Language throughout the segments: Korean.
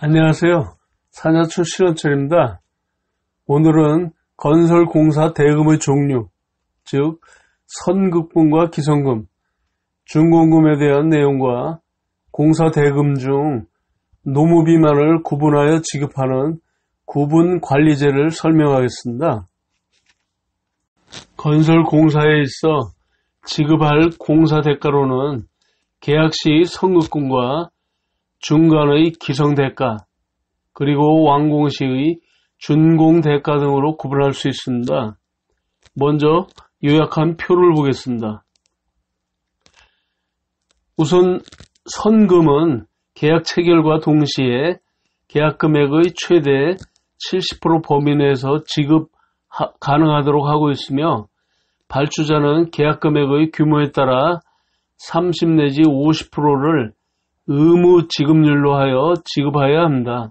안녕하세요. 산야초 실현철입니다. 오늘은 건설공사 대금의 종류, 즉 선급금과 기성금, 준공금에 대한 내용과 공사 대금 중 노무비만을 구분하여 지급하는 구분관리제를 설명하겠습니다. 건설공사에 있어 지급할 공사 대가로는 계약시 선급금과 중간의 기성대가, 그리고 완공시의 준공대가 등으로 구분할 수 있습니다. 먼저 요약한 표를 보겠습니다. 우선 선금은 계약 체결과 동시에 계약 금액의 최대 70% 범위 내에서 지급 가능하도록 하고 있으며, 발주자는 계약 금액의 규모에 따라 30 내지 50%를 의무 지급률로 하여 지급해야 합니다.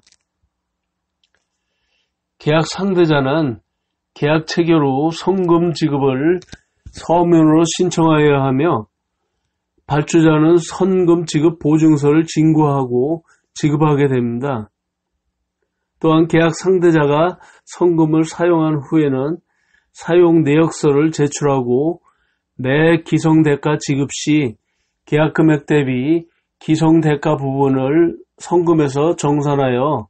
계약 상대자는 계약 체결 후 선금 지급을 서면으로 신청하여야 하며, 발주자는 선금 지급 보증서를 진구하고 지급하게 됩니다. 또한 계약 상대자가 선금을 사용한 후에는 사용 내역서를 제출하고 매 기성대가 지급 시 계약 금액 대비 기성대가 부분을 선금에서 정산하여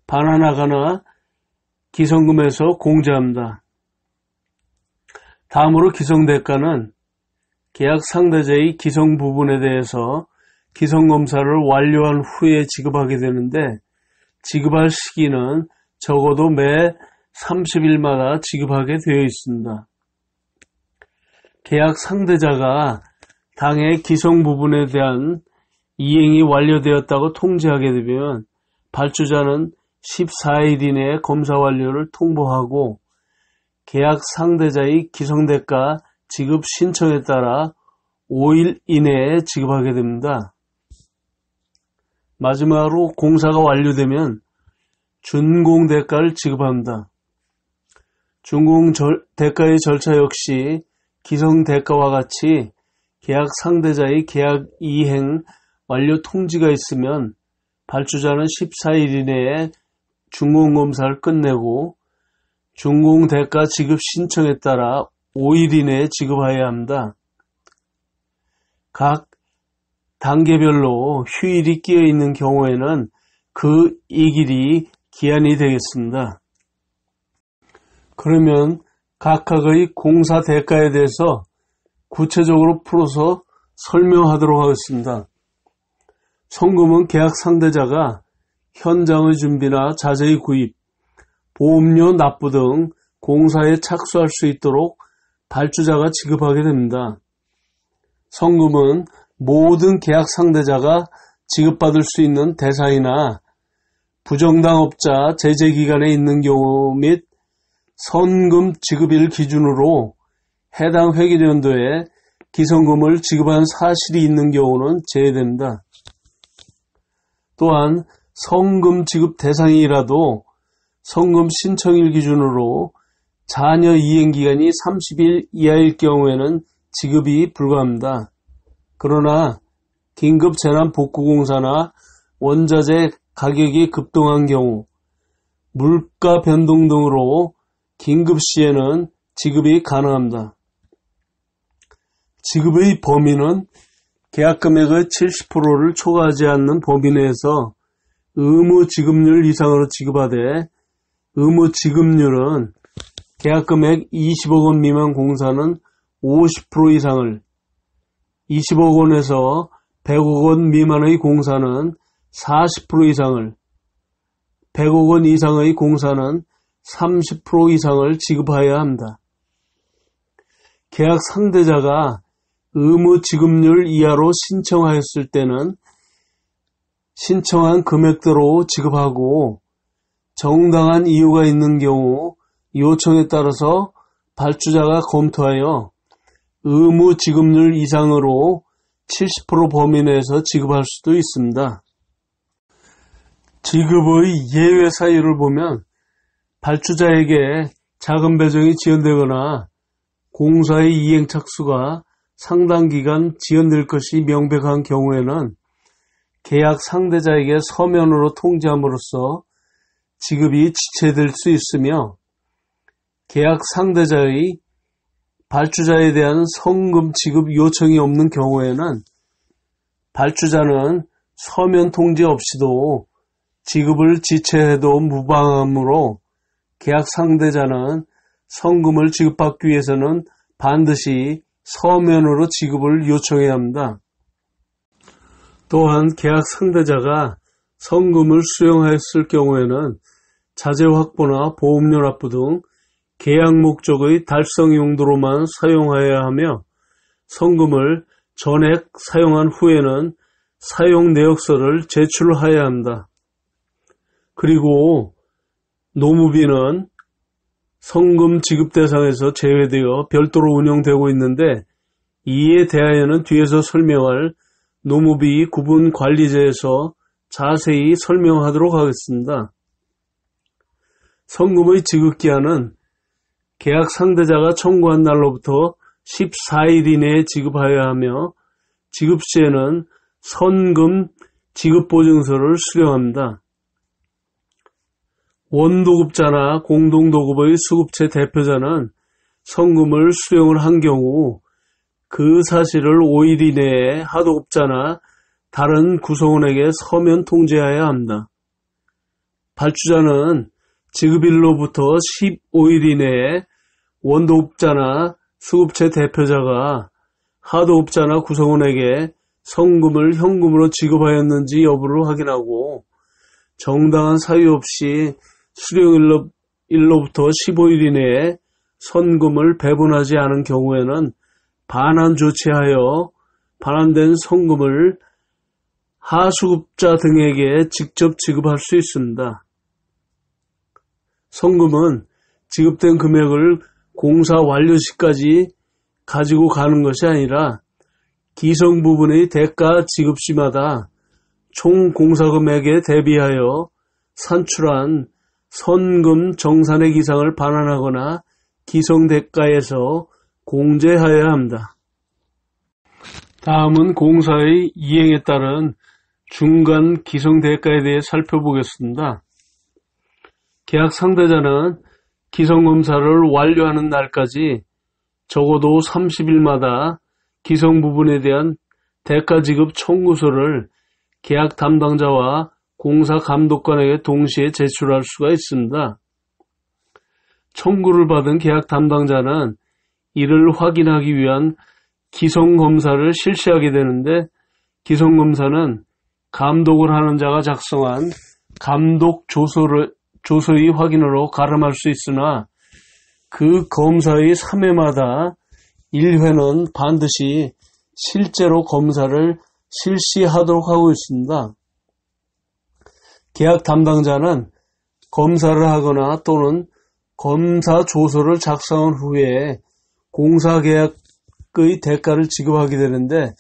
반환하거나 기성금에서 공제합니다. 다음으로 기성대가는 계약 상대자의 기성 부분에 대해서 기성검사를 완료한 후에 지급하게 되는데, 지급할 시기는 적어도 매 30일마다 지급하게 되어 있습니다. 계약 상대자가 당해 기성 부분에 대한 이행이 완료되었다고 통지하게 되면 발주자는 14일 이내에 검사 완료를 통보하고 계약 상대자의 기성대가 지급 신청에 따라 5일 이내에 지급하게 됩니다. 마지막으로 공사가 완료되면 준공대가를 지급합니다. 준공대가의 절차 역시 기성대가와 같이 계약 상대자의 계약 이행 완료 통지가 있으면 발주자는 14일 이내에 준공검사를 끝내고 준공대가 지급 신청에 따라 5일 이내에 지급해야 합니다. 각 단계별로 휴일이 끼어 있는 경우에는 그 이 길이 기한이 되겠습니다. 그러면 각각의 공사 대가에 대해서 구체적으로 풀어서 설명하도록 하겠습니다. 선금은 계약 상대자가 현장의 준비나 자재의 구입, 보험료 납부 등 공사에 착수할 수 있도록 발주자가 지급하게 됩니다. 선금은 모든 계약 상대자가 지급받을 수 있는 대상이나 부정당업자 제재기간에 있는 경우 및 선금 지급일 기준으로 해당 회계연도에 기성금을 지급한 사실이 있는 경우는 제외됩니다. 또한 선금 지급 대상이라도 선금 신청일 기준으로 잔여 이행기간이 30일 이하일 경우에는 지급이 불가합니다. 그러나 긴급 재난복구공사나 원자재 가격이 급등한 경우, 물가 변동 등으로 긴급 시에는 지급이 가능합니다. 지급의 범위는 계약 금액의 70%를 초과하지 않는 범위 내에서 의무 지급률 이상으로 지급하되, 의무 지급률은 계약 금액 20억 원 미만 공사는 50% 이상을, 20억 원에서 100억 원 미만의 공사는 40% 이상을, 100억 원 이상의 공사는 30% 이상을 지급해야 합니다. 계약 상대자가 의무 지급률 이하로 신청하였을 때는 신청한 금액대로 지급하고, 정당한 이유가 있는 경우 요청에 따라서 발주자가 검토하여 의무 지급률 이상으로 70% 범위 내에서 지급할 수도 있습니다. 지급의 예외 사유를 보면 발주자에게 자금 배정이 지연되거나 공사의 이행 착수가 상당 기간 지연될 것이 명백한 경우에는 계약 상대자에게 서면으로 통지함으로써 지급이 지체될 수 있으며, 계약 상대자의 발주자에 대한 성금 지급 요청이 없는 경우에는 발주자는 서면 통지 없이도 지급을 지체해도 무방하므로 계약 상대자는 성금을 지급받기 위해서는 반드시 서면으로 지급을 요청해야 합니다. 또한 계약 상대자가 성금을 수령하였을 경우에는 자재 확보나 보험료 납부 등 계약 목적의 달성 용도로만 사용하여야 하며, 성금을 전액 사용한 후에는 사용 내역서를 제출하여야 합니다. 그리고 노무비는 성금 지급 대상에서 제외되어 별도로 운영되고 있는데, 이에 대하여는 뒤에서 설명할 노무비 구분 관리제에서 자세히 설명하도록 하겠습니다. 성금의 지급기한은 계약 상대자가 청구한 날로부터 14일 이내에 지급하여야 하며, 지급 시에는 선금 지급보증서를 수령합니다. 원도급자나 공동도급의 수급체 대표자는 성금을 수령을 한 경우 그 사실을 5일 이내에 하도급자나 다른 구성원에게 서면 통지해야 합니다. 발주자는 지급일로부터 15일 이내에 원도급자나 수급체 대표자가 하도급자나 구성원에게 성금을 현금으로 지급하였는지 여부를 확인하고, 정당한 사유 없이 수령일로부터 15일 이내에 선금을 배분하지 않은 경우에는 반환 조치하여 반환된 성금을 하수급자 등에게 직접 지급할 수 있습니다. 성금은 지급된 금액을 공사 완료 시까지 가지고 가는 것이 아니라 기성 부분의 대가 지급 시마다 총 공사금액에 대비하여 산출한 선금 정산액 이상을 반환하거나 기성 대가에서 공제하여야 합니다. 다음은 공사의 이행에 따른 중간 기성 대가에 대해 살펴보겠습니다. 계약 상대자는 기성 검사를 완료하는 날까지 적어도 30일마다 기성 부분에 대한 대가 지급 청구서를 계약 담당자와 공사 감독관에게 동시에 제출할 수가 있습니다. 청구를 받은 계약 담당자는 이를 확인하기 위한 기성 검사를 실시하게 되는데, 기성 검사는 감독을 하는 자가 작성한 감독 조서의 확인으로 가름할 수 있으나, 그 검사의 3회마다 1회는 반드시 실제로 검사를 실시하도록 하고 있습니다. 계약 담당자는 검사를 하거나 또는 검사 조서를 작성한 후에 공사계약의 대가를 지급하게 되는데,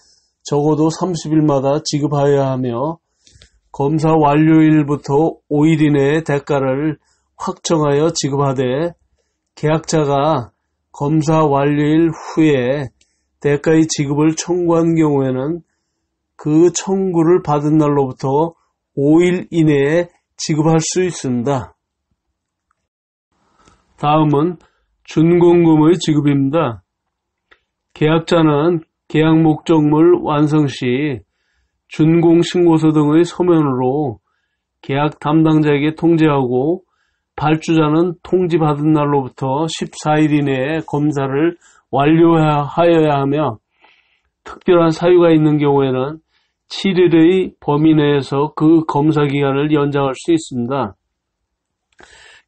적어도 30일마다 지급하여야 하며, 검사 완료일부터 5일 이내에 대가를 확정하여 지급하되, 계약자가 검사 완료일 후에 대가의 지급을 청구한 경우에는 그 청구를 받은 날로부터 5일 이내에 지급할 수 있습니다. 다음은 준공금의 지급입니다. 계약자는 계약 목적물 완성 시 준공신고서 등의 서면으로 계약 담당자에게 통지하고, 발주자는 통지받은 날로부터 14일 이내에 검사를 완료하여야 하며, 특별한 사유가 있는 경우에는 7일의 범위 내에서 그 검사 기간을 연장할 수 있습니다.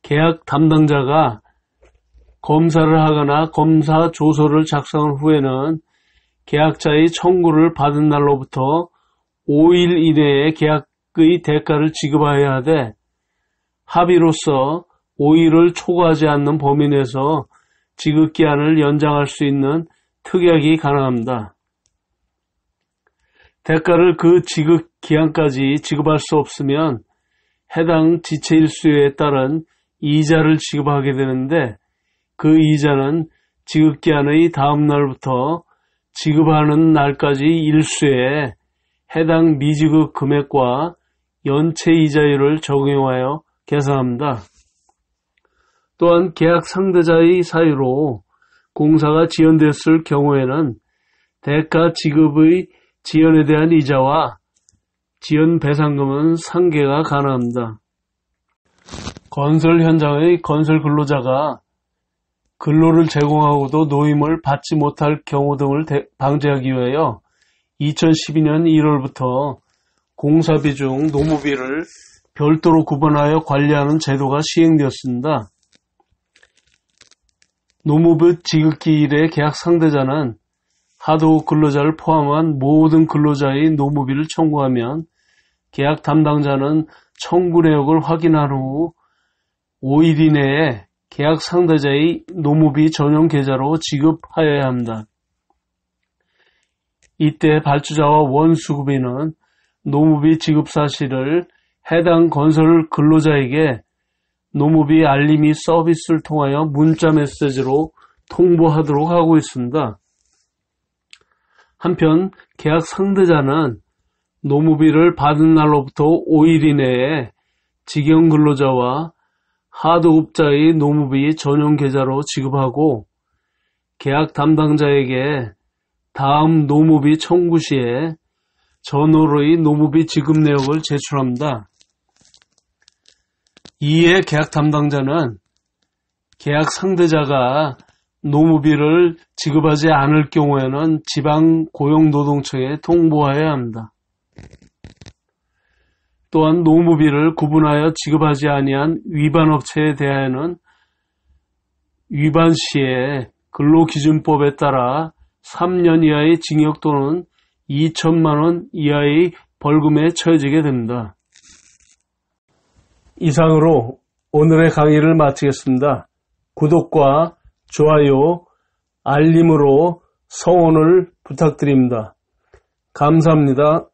계약 담당자가 검사를 하거나 검사 조서를 작성한 후에는 계약자의 청구를 받은 날로부터 5일 이내에 계약의 대가를 지급하여야 하되, 합의로서 5일을 초과하지 않는 범위 내에서 지급기한을 연장할 수 있는 특약이 가능합니다. 대가를 그 지급기한까지 지급할 수 없으면 해당 지체일수에 따른 이자를 지급하게 되는데, 그 이자는 지급기한의 다음 날부터 지급하는 날까지 일수에 해당 미지급 금액과 연체 이자율을 적용하여 계산합니다. 또한 계약 상대자의 사유로 공사가 지연됐을 경우에는 대가 지급의 지연에 대한 이자와 지연 배상금은 상계가 가능합니다. 건설 현장의 건설 근로자가 근로를 제공하고도 노임을 받지 못할 경우 등을 방지하기 위하여 2012년 1월부터 공사비 중 노무비를 별도로 구분하여 관리하는 제도가 시행되었습니다. 노무비 지급기일의 계약 상대자는 하도급 근로자를 포함한 모든 근로자의 노무비를 청구하면 계약 담당자는 청구 내역을 확인한 후 5일 이내에 계약 상대자의 노무비 전용 계좌로 지급하여야 합니다. 이때 발주자와 원수급인은 노무비 지급 사실을 해당 건설 근로자에게 노무비 알림 및 서비스를 통하여 문자 메시지로 통보하도록 하고 있습니다. 한편 계약 상대자는 노무비를 받은 날로부터 5일 이내에 직영 근로자와 하도급자의 노무비 전용 계좌로 지급하고 계약 담당자에게 다음 노무비 청구 시에 전월의 노무비 지급 내역을 제출합니다. 이에 계약 담당자는 계약 상대자가 노무비를 지급하지 않을 경우에는 지방고용노동청에 통보해야 합니다. 또한 노무비를 구분하여 지급하지 아니한 위반업체에 대하여는 위반 시에 근로기준법에 따라 3년 이하의 징역 또는 2천만 원 이하의 벌금에 처해지게 됩니다. 이상으로 오늘의 강의를 마치겠습니다. 구독과 좋아요, 알림으로 성원을 부탁드립니다. 감사합니다.